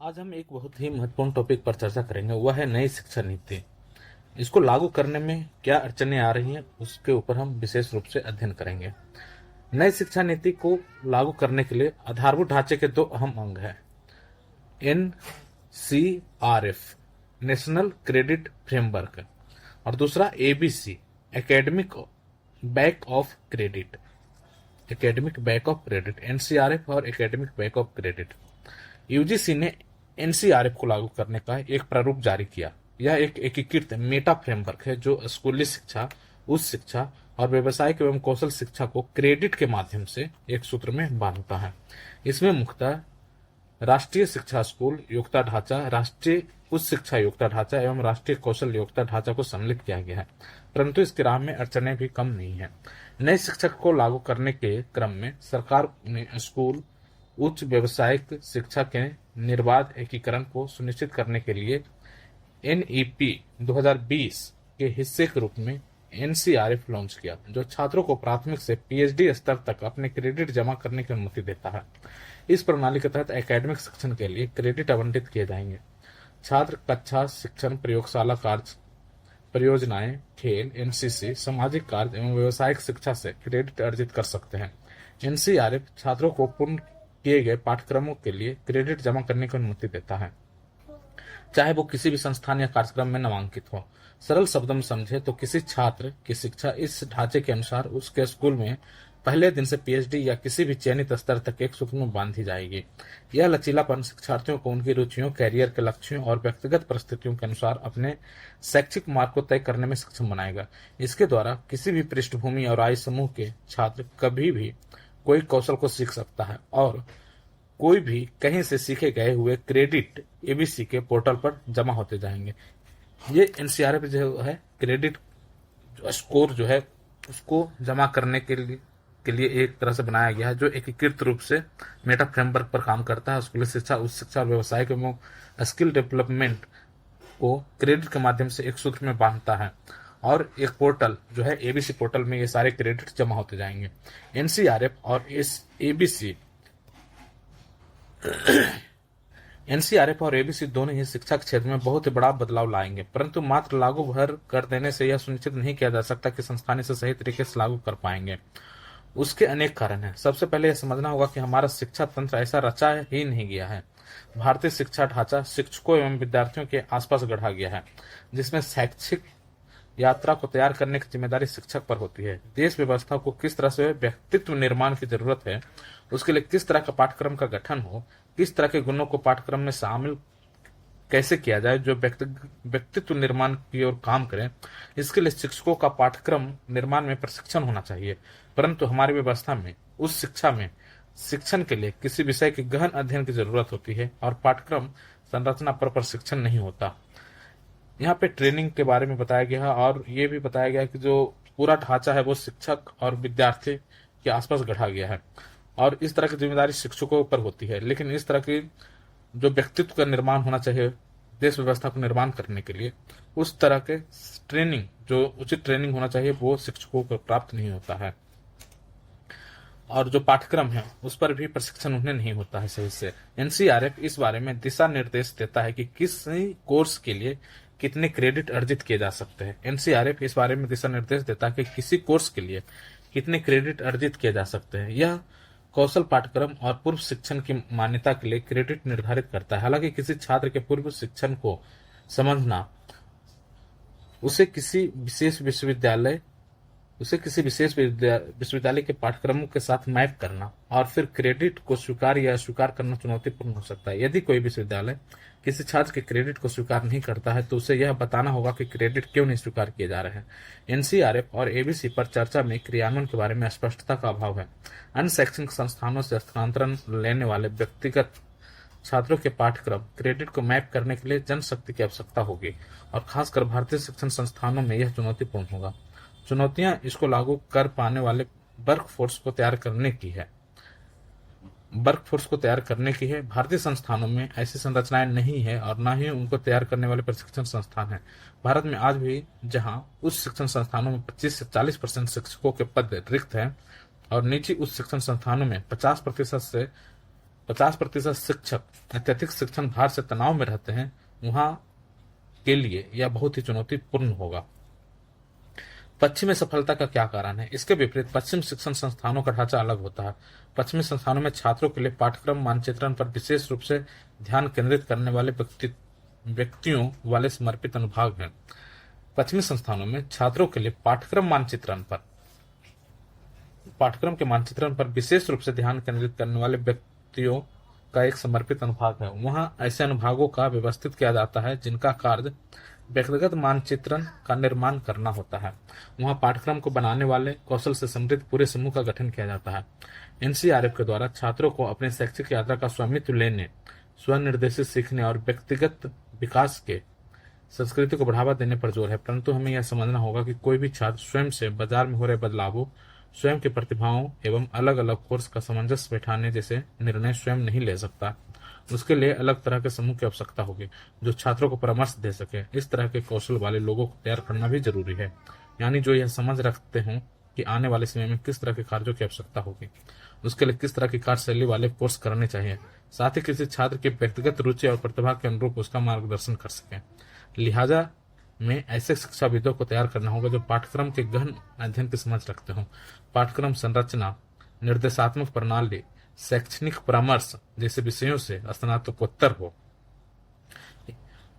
आज हम एक बहुत ही महत्वपूर्ण टॉपिक पर चर्चा करेंगे। वह है नई शिक्षा नीति। इसको लागू करने में क्या अड़चनें आ रही हैं, उसके ऊपर हम विशेष रूप से अध्ययन करेंगे। नई शिक्षा नीति को लागू करने के लिए आधारभूत ढांचे के दो अहम अंग हैं। NCRF नेशनल क्रेडिट फ्रेमवर्क और दूसरा ABC academic back of credit. NCRF और academic back of credit. UGC ने एनसीआरएफ को लागू करने का एक प्रारूप जारी किया। यह एक एकीकृत मेटा फ्रेमवर्क है जो स्कूली शिक्षा, उच्च शिक्षा और व्यावसायिक एवं कौशल शिक्षा को क्रेडिट के माध्यम से एक सूत्र में बांधता है। इसमें मुख्यतः राष्ट्रीय शिक्षा स्कूल योग्यता ढांचा, राष्ट्रीय उच्च शिक्षा योग्यता ढांचा एवं राष्ट्रीय कौशल योग्यता ढांचा को सम्मिलित किया गया है, परंतु इसकी राह में अड़चनें भी कम नहीं है। नए शिक्षा को लागू करने के क्रम में सरकार ने स्कूल उच्च व्यावसायिक शिक्षा के निर्बाध एकीकरण को सुनिश्चित करने के लिए NEP 2020 के हिस्से के रूप में NCRF लॉन्च किया, जो छात्रों को प्राथमिक से PhD स्तर तक अपने क्रेडिट जमा करने की अनुमति देता है। इस प्रणाली के तहत एकेडमिक शिक्षण के लिए क्रेडिट आवंटित किए जाएंगे। छात्र कक्षा शिक्षण, प्रयोगशाला कार्य, परियोजनाएं, खेल, NCC, सामाजिक कार्य एवं व्यावसायिक शिक्षा से क्रेडिट अर्जित कर सकते हैं। NCRF छात्रों को पूर्ण किए गए पाठ्यक्रमों के लिए क्रेडिट जमा करने की अनुमति देता है, चाहे वो किसी भी संस्थान या कार्यक्रम में नामांकित हो। सरल शब्दों में समझे तो किसी छात्र की शिक्षा इस ढांचे के अनुसार उसके स्कूल में पहले दिन से PhD या किसी भी चयनित स्तर तक एक सूत्र में बांधी जाएगी। यह लचीलापन शिक्षार्थियों को उनकी रुचियों, कैरियर के लक्ष्यों और व्यक्तिगत परिस्थितियों के अनुसार अपने शैक्षिक मार्ग को तय करने में सक्षम बनाएगा। इसके द्वारा किसी भी पृष्ठभूमि और आयु समूह के छात्र कभी भी कोई कौशल को सीख सकता है और कोई भी कहीं से सीखे गए हुए क्रेडिट ABC के पोर्टल पर जमा होते जाएंगे। ये NCRF जो है क्रेडिट स्कोर जो है उसको जमा करने के लिए एक तरह से बनाया गया है, जो एकीकृत रूप से मेटा फ्रेमवर्क पर काम करता है। स्कूली शिक्षा, उच्च शिक्षा और व्यावसायिक एवं स्किल डेवलपमेंट को क्रेडिट के माध्यम से एक सूत्र में बांधता है और एक पोर्टल जो है ABC पोर्टल में ये सारे क्रेडिट जमा होते जाएंगे। NCRF और ABC दोनों ही शिक्षा के क्षेत्र में बहुत ही बड़ा बदलाव लाएंगे, परंतु मात्र लागू भर कर देने से यह सुनिश्चित नहीं किया जा सकता कि संस्थान इसे सही तरीके से लागू कर पाएंगे। उसके अनेक कारण हैं। सबसे पहले यह समझना होगा कि हमारा शिक्षा तंत्र ऐसा रचा ही नहीं गया है। भारतीय शिक्षा ढांचा शिक्षकों एवं विद्यार्थियों के आसपास गढ़ा गया है, जिसमें शैक्षिक यात्रा को तैयार करने की जिम्मेदारी शिक्षक पर होती है। देश व्यवस्था को किस तरह से व्यक्तित्व निर्माण की जरूरत है, उसके लिए किस तरह का पाठ्यक्रम का गठन हो, किस तरह के गुणों को पाठ्यक्रम में शामिल कैसे किया जाए जो व्यक्तित्व निर्माण की ओर काम करें, इसके लिए शिक्षकों का पाठ्यक्रम निर्माण में प्रशिक्षण होना चाहिए। परंतु हमारी व्यवस्था में उस शिक्षा में शिक्षण के लिए किसी विषय के गहन अध्ययन की जरूरत होती है और पाठ्यक्रम संरचना पर प्रशिक्षण नहीं होता। यहाँ पे ट्रेनिंग के बारे में बताया गया है और ये भी बताया गया कि जो पूरा ढांचा है वो शिक्षक और विद्यार्थी के आसपास गढ़ा गया है और इस तरह की जिम्मेदारी शिक्षकों पर होती है। लेकिन इस तरह की जो व्यक्तित्व का निर्माण होना चाहिए देश व्यवस्था को निर्माण करने के लिए, उस तरह के ट्रेनिंग, जो उचित ट्रेनिंग होना चाहिए, वो शिक्षकों को प्राप्त नहीं होता है और जो पाठ्यक्रम है उस पर भी प्रशिक्षण उन्हें नहीं होता है सही से। NCRF इस बारे में दिशा निर्देश देता है कि किसी कोर्स के लिए कितने क्रेडिट अर्जित किए जा सकते हैं। NCRF इस बारे में दिशा निर्देश देता है कि किसी कोर्स के लिए कितने क्रेडिट अर्जित किए जा सकते हैं। यह कौशल पाठ्यक्रम और पूर्व शिक्षण की मान्यता के लिए क्रेडिट निर्धारित करता है। हालांकि किसी छात्र के पूर्व शिक्षण को समझना, उसे किसी विशेष विश्वविद्यालय के पाठ्यक्रमों के साथ मैप करना और फिर क्रेडिट को स्वीकार या अस्वीकार करना चुनौतीपूर्ण हो सकता है। यदि कोई विश्वविद्यालय किसी छात्र के क्रेडिट को स्वीकार नहीं करता है तो उसे यह बताना होगा कि क्रेडिट क्यों नहीं स्वीकार किए जा रहे हैं। NCRF और ABC पर चर्चा में क्रियान्वयन के बारे में स्पष्टता का अभाव है। अन्य शैक्षणिक संस्थानों से स्थानांतरण लेने वाले व्यक्तिगत छात्रों के पाठ्यक्रम क्रेडिट को मैप करने के लिए जनशक्ति की आवश्यकता होगी और खासकर भारतीय शिक्षण संस्थानों में यह चुनौतीपूर्ण होगा। चुनौतियां इसको लागू कर पाने वाले वर्कफोर्स को तैयार करने की है। भारतीय संस्थानों में ऐसी संरचनाएं नहीं है और न ही उनको तैयार करने वाले प्रशिक्षण संस्थान हैं। भारत में आज भी जहां उच्च शिक्षण संस्थानों में 25 से 40% शिक्षकों के पद रिक्त हैं और निजी उच्च शिक्षण संस्थानों में 50% से 50% शिक्षक अत्यधिक शिक्षण भार से तनाव में रहते हैं, वहां के लिए यह बहुत ही चुनौतीपूर्ण होगा। पश्चिमी सफलता का क्या कारण है? इसके विपरीत पश्चिम शिक्षण संस्थानों का ढांचा अलग होता है। पश्चिमी संस्थानों में छात्रों के लिए पाठ्यक्रम मानचित्रण पर विशेष रूप से ध्यान केंद्रित करने वाले व्यक्तियों वाले समर्पित अनुभाग हैं। पश्चिमी संस्थानों में छात्रों के लिए पाठ्यक्रम के मानचित्रण पर विशेष रूप से ध्यान केंद्रित करने वाले व्यक्तियों का एक समर्पित अनुभाग है। वहां ऐसे अनुभागों का व्यवस्थित किया जाता है जिनका कार्य व्यक्तिगत मानचित्रण का निर्माण करना होता है। वहां पाठ्यक्रम को बनाने वाले कौशल से समृद्ध पूरे समूह का गठन किया जाता है। एनसीआरएफ के द्वारा छात्रों को अपने शैक्षिक यात्रा का स्वामित्व लेने, स्वनिर्देशित सीखने और व्यक्तिगत विकास के संस्कृति को बढ़ावा देने पर जोर है। परंतु हमें यह समझना होगा कि कोई भी छात्र स्वयं से बाजार में हो रहे बदलावों, स्वयं की प्रतिभाओं एवं अलग अलग कोर्स का सामंजस्य बैठाने जैसे निर्णय स्वयं नहीं ले सकता। उसके लिए अलग तरह के समूह की आवश्यकता होगी जो छात्रों को परामर्श दे सके। इस तरह के कौशल वाले लोगों को तैयार करना भी जरूरी है, यानी जो यह समझ रखते हों कि आने वाले समय में किस तरह के कार्यों की आवश्यकता होगी, उसके लिए किस तरह की कार्यशैली वाले कोर्स करने चाहिए, साथ ही किसी छात्र की व्यक्तिगत रुचि और प्रतिभा के अनुरूप उसका मार्गदर्शन कर सकें। लिहाजा में ऐसे शिक्षाविदों को तैयार करना होगा जो पाठ्यक्रम के गहन अध्ययन की समझ रखते हों, पाठ्यक्रम संरचना, निर्देशात्मक प्रणाली, शैक्षणिक परामर्श जैसे विषयों से स्नातकोत्तर हो।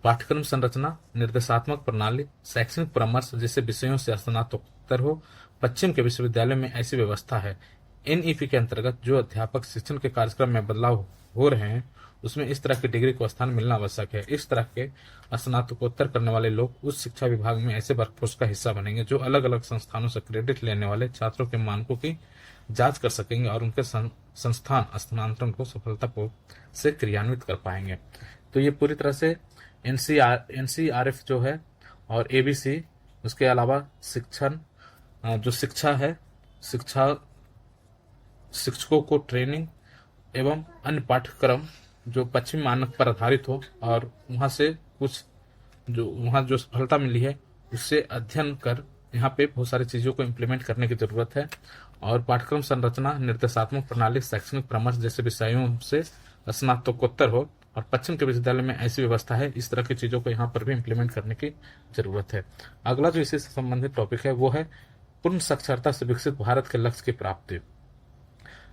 पाठ्यक्रम संरचना, निर्देशात्मक प्रणाली, शैक्षणिक परामर्श जैसे विषयों से स्नातकोत्तर हो। पश्चिम के विश्वविद्यालय में ऐसी व्यवस्था है। एनईपी के अंतर्गत जो अध्यापक शिक्षण के कार्यक्रम में बदलाव हो रहे हैं उसमें इस तरह की डिग्री को स्थान मिलना आवश्यक है। इस तरह के स्नातकोत्तर करने वाले लोग उस शिक्षा विभाग में ऐसे वर्कफोर्स का हिस्सा बनेंगे जो अलग अलग संस्थानों से क्रेडिट लेने वाले छात्रों के मानकों की जांच कर सकेंगे और उनके संस्थान स्थानांतरण को सफलतापूर्वक से क्रियान्वित कर पाएंगे। तो ये पूरी तरह से एनसीआरएफ जो है और एबीसी, उसके अलावा शिक्षण जो शिक्षा है, शिक्षकों को ट्रेनिंग एवं अन्य पाठ्यक्रम जो पश्चिमी मानक पर आधारित हो और वहां से कुछ जो वहां जो सफलता मिली है उससे अध्ययन कर यहाँ पे बहुत सारी चीजों को इम्प्लीमेंट करने की जरूरत है। और पाठ्यक्रम संरचना, निर्देशात्मक प्रणाली, शैक्षणिक परामर्श जैसे विषयों से स्नातकोत्तर हो और पश्चिम के विश्वविद्यालय में ऐसी व्यवस्था है। इस तरह की चीजों को यहाँ पर भी इम्प्लीमेंट करने की जरूरत है। अगला जो इसी से संबंधित टॉपिक है वो है पूर्ण साक्षरता से विकसित भारत के लक्ष्य की प्राप्ति।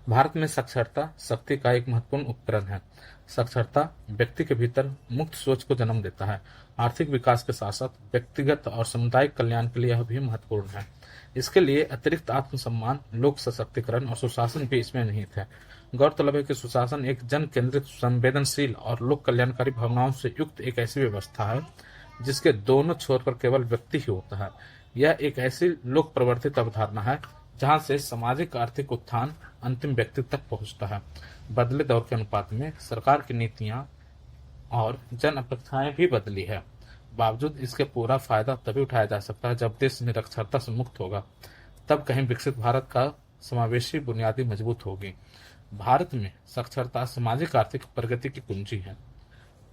भारत में साक्षरता शक्ति का एक महत्वपूर्ण उपकरण है। साक्षरता व्यक्ति के भीतर मुक्त सोच को जन्म देता है। आर्थिक विकास के साथ साथ व्यक्तिगत और सामुदायिक कल्याण के लिए यह भी महत्वपूर्ण है। इसके लिए अतिरिक्त आत्मसम्मान, लोक सशक्तिकरण और सुशासन भी इसमें निहित है। गौरतलब है कि सुशासन एक जन केंद्रित, संवेदनशील और लोक कल्याणकारी भावनाओं से युक्त एक ऐसी व्यवस्था है जिसके दोनों छोर पर केवल व्यक्ति ही होता है। यह एक ऐसी लोक प्रवर्तित अवधारणा है जहां से सामाजिक आर्थिक उत्थान अंतिम व्यक्ति तक पहुंचता है। बदले दौर के अनुपात में सरकार की नीतियां और जन अपेक्षाएं भी बदली है। बावजूद इसके पूरा फायदा तभी उठाया जा सकता है जब देश निरक्षरता से मुक्त होगा। तब कहीं विकसित भारत का समावेशी बुनियादी मजबूत होगी। भारत में साक्षरता सामाजिक आर्थिक प्रगति की कुंजी है।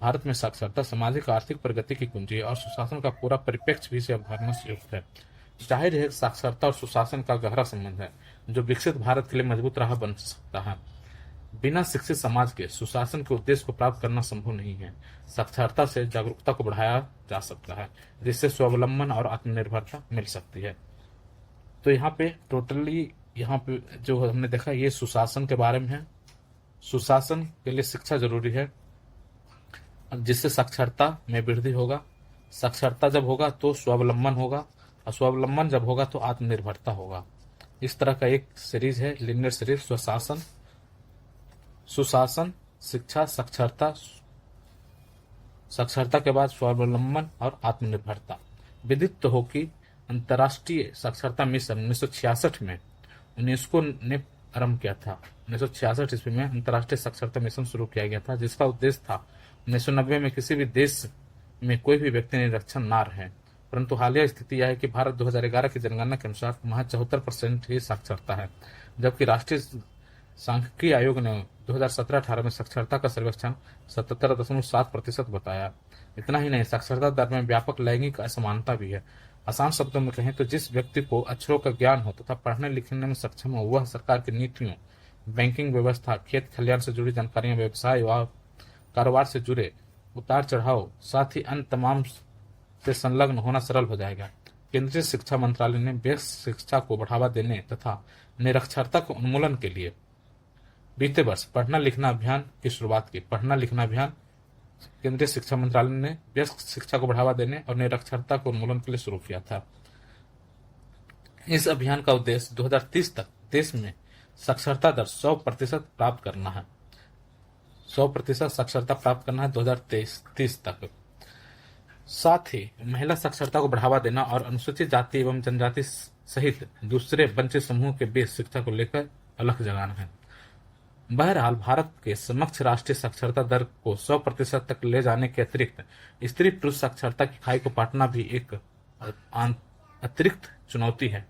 भारत में साक्षरता सामाजिक आर्थिक प्रगति की कुंजी है और सुशासन का पूरा परिप्रेक्ष्य भी इस अवधारणा से युक्त है। जाहिर है साक्षरता और सुशासन का गहरा संबंध है जो विकसित भारत के लिए मजबूत राह बन सकता है। बिना शिक्षित समाज के सुशासन के उद्देश्य को प्राप्त करना संभव नहीं है। साक्षरता से जागरूकता को बढ़ाया जा सकता है जिससे स्वावलंबन और आत्मनिर्भरता मिल सकती है। तो यहाँ पे टोटली यहाँ पे जो हमने देखा ये सुशासन के बारे में है। सुशासन के लिए शिक्षा जरूरी है जिससे साक्षरता में वृद्धि होगा। साक्षरता जब होगा तो स्वावलंबन होगा और स्वावलंबन जब होगा तो आत्मनिर्भरता होगा। इस तरह का एक सीरीज है, लिनियर सीरीज, स्वशासन, सुशासन, शिक्षा, साक्षरता, साक्षरता के बाद स्वावलंबन और आत्मनिर्भरता। विदित तो हो कि अंतर्राष्ट्रीय साक्षरता मिशन 1966 में यूनेस्को ने आरंभ किया था। 1966 ईस्वी में अंतर्राष्ट्रीय साक्षरता मिशन शुरू किया गया था जिसका उद्देश्य था 1990 में किसी भी देश में कोई भी व्यक्ति निरक्षर ना रहे। परंतु हालिया स्थिति यह है कि भारत 2011 की जनगणना के अनुसार महज 74% ही साक्षरता है, जबकि राष्ट्रीय सांख्यिकी आयोग ने 2017-18 में साक्षरता का सर्वेक्षण 77.7% बताया। इतना ही नहीं, साक्षरता दर में व्यापक लैंगिक असमानता भी है। आसान शब्दों में कहें तो जिस व्यक्ति को अक्षरों का ज्ञान हो तथा पढ़ने लिखने में सक्षम हो वह सरकार की नीतियों, बैंकिंग व्यवस्था, खेत खलिहान से जुड़ी जानकारियां, व्यवसाय व कारोबार से जुड़े उतार चढ़ाव, साथ ही अन्य तमाम से संलग्न होना सरल हो जाएगा। केंद्रीय शिक्षा मंत्रालय ने बेस शिक्षा को बढ़ावा देने तथा निरक्षरता को उन्मूलन के लिए बीते वर्ष पढ़ना लिखना अभियान की शुरुआत की। पढ़ना लिखना अभियान केंद्रीय शिक्षा मंत्रालय ने बेस शिक्षा को बढ़ावा देने और निरक्षरता को उन्मूलन के लिए शुरू किया था। इस अभियान का उद्देश्य 2030 तक देश में साक्षरता दर 100% प्राप्त करना है। 100% साक्षरता प्राप्त करना है 2030 तक। साथ ही महिला साक्षरता को बढ़ावा देना और अनुसूचित जाति एवं जनजाति सहित दूसरे वंचित समूह के बीच शिक्षा को लेकर अलग जगाना है। बहरहाल भारत के समक्ष राष्ट्रीय साक्षरता दर को 100% तक ले जाने के अतिरिक्त स्त्री पुरुष साक्षरता की खाई को पाटना भी एक अतिरिक्त चुनौती है।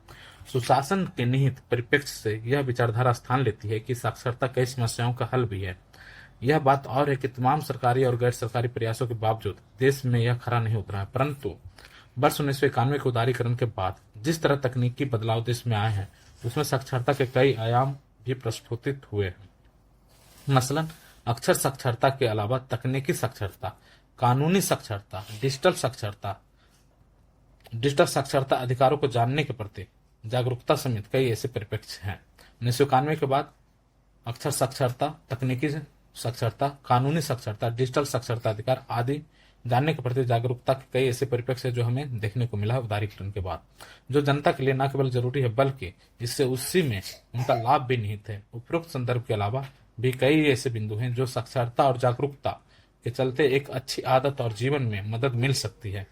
सुशासन के निहित परिप्रेक्ष्य से यह विचारधारा स्थान लेती है कि साक्षरता कई समस्याओं का हल भी है। यह बात और है कि तमाम सरकारी और गैर सरकारी प्रयासों के बावजूद देश में यह खरा नहीं उतरा है, परंतु वर्ष 1991 के उदारीकरण के बाद जिस तरह तकनीकी बदलाव देश में आए हैं उसमें साक्षरता के कई आयाम भी प्रस्फुटित हुए हैं। मसलन अक्षर साक्षरता के अलावा तकनीकी साक्षरता, कानूनी साक्षरता, डिजिटल साक्षरता, अधिकारों को जानने के प्रति जागरूकता समेत कई ऐसे परिप्रेक्ष्य हैं। 1991 के बाद अक्षर साक्षरता, तकनीकी साक्षरता, कानूनी साक्षरता, डिजिटल साक्षरता, अधिकार आदि जानने के प्रति जागरूकता के कई ऐसे परिप्रेक्ष्य जो हमें देखने को मिला उदारीकरण के बाद, जो जनता के लिए न केवल जरूरी है बल्कि इससे उसी में उनका लाभ भी निहित है। उपरोक्त संदर्भ के अलावा भी कई ऐसे बिंदु हैं जो साक्षरता और जागरूकता के चलते एक अच्छी आदत और जीवन में मदद मिल सकती है।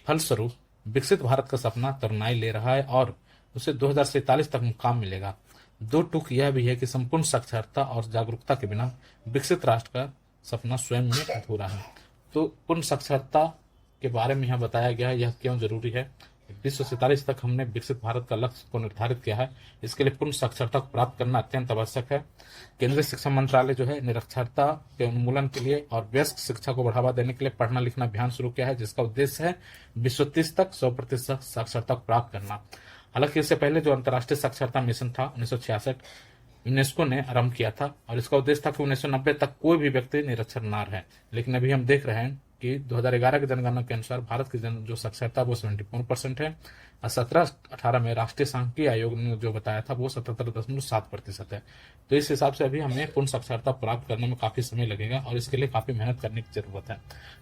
फलस्वरूप विकसित भारत का सपना तरुणाई ले रहा है और उसे 2047 तक मुकाम मिलेगा। दो टूक यह भी है कि संपूर्ण साक्षरता और जागरूकता के बिना विकसित राष्ट्र का सपना स्वयं में अधूरा है। तो पूर्ण साक्षरता के बारे में यहाँ बताया गया है, यह क्यों जरूरी है। 2047 तक हमने विकसित भारत का लक्ष्य को निर्धारित किया है, इसके लिए पूर्ण साक्षरता को प्राप्त करना अत्यंत आवश्यक है। केंद्रीय शिक्षा मंत्रालय जो है निरक्षरता के उन्मूलन के लिए और वयस्क शिक्षा को बढ़ावा देने के लिए पढ़ना लिखना अभियान शुरू किया है, जिसका उद्देश्य है 2030 तक 100% साक्षरता को प्राप्त करना। हालांकि इससे पहले जो अंतर्राष्ट्रीय साक्षरता मिशन था 1966 यूनेस्को ने आरंभ किया था और इसका उद्देश्य था कि 1990 तक कोई भी व्यक्ति निरक्षर न रहे। लेकिन अभी हम देख रहे हैं कि 2011 की जनगणना के अनुसार भारत की जो साक्षरता वो 74% है और 17-18 में राष्ट्रीय सांख्यिकी आयोग ने जो बताया था वो 77.7% है। तो इस हिसाब से अभी हमें पूर्ण साक्षरता प्राप्त करने में काफी समय लगेगा और इसके लिए काफी मेहनत करने की जरूरत है।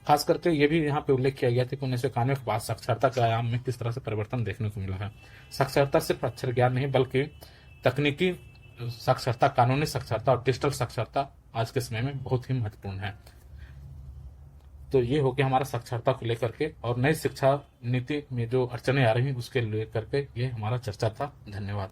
खास करके ये भी यहाँ पे उल्लेख किया गया था कि 1991 के बाद साक्षरता के आयाम में किस तरह से परिवर्तन देखने को मिला है। साक्षरता सिर्फ अक्षर ज्ञान नहीं बल्कि तकनीकी साक्षरता, कानूनी साक्षरता और डिजिटल साक्षरता आज के समय में बहुत ही महत्वपूर्ण है। तो ये हो गया हमारा साक्षरता को लेकर के, और नई शिक्षा नीति में जो अड़चने आ रही हैं उसके लेकर के ये हमारा चर्चा था। धन्यवाद।